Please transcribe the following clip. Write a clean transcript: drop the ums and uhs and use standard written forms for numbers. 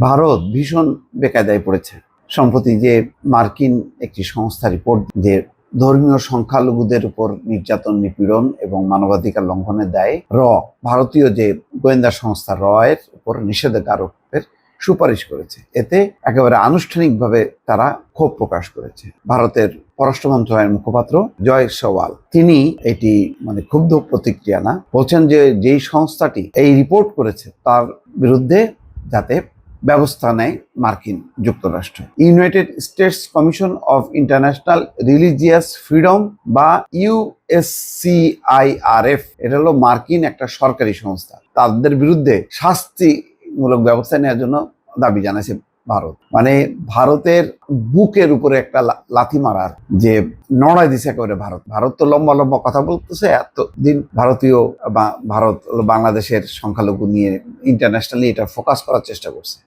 ভারত ভীষণ বেকায়দায় পড়েছে। সম্প্রতি যে মার্কিন একটি সংস্থা রিপোর্ট যে ধর্মীয় সংখ্যালঘুদের উপর নির্যাতন, নিপীড়ন এবং মানবাধিকার লঙ্ঘনের দায়ে ভারতীয় যে গোয়েন্দা সংস্থা এর উপর নিষেধাজ্ঞা আরোপের সুপারিশ করেছে। এতে একেবারে আনুষ্ঠানিকভাবে তারা ক্ষোভ প্রকাশ করেছে। ভারতের পররাষ্ট্র মন্ত্রণালয়ের মুখপাত্র জয় সওয়াল তিনি এটি ক্ষুব্ধ প্রতিক্রিয়া না বলছেন যে যেই সংস্থাটি এই রিপোর্ট করেছে তার বিরুদ্ধে যাতে ব্যবস্থা নেয় মার্কিন যুক্তরাষ্ট্র। United states commission of international religious freedom বা ইউএসসিআইআরএফ, এটা হলো মার্কিন একটা সরকারি সংস্থা। তাদের বিরুদ্ধে শাস্তিমূলক ব্যবস্থা নেওয়ার জন্য দাবি জানাইছে ভারত। ভারতের বুকের উপরে একটা লাথি মারার যে নড়াই দিছে একেবারে ভারত তো লম্বা লম্বা কথা বলতেছে এতদিন। ভারত বাংলাদেশের সংখ্যালঘু নিয়ে ইন্টারন্যাশনালি এটা ফোকাস করার চেষ্টা করছে।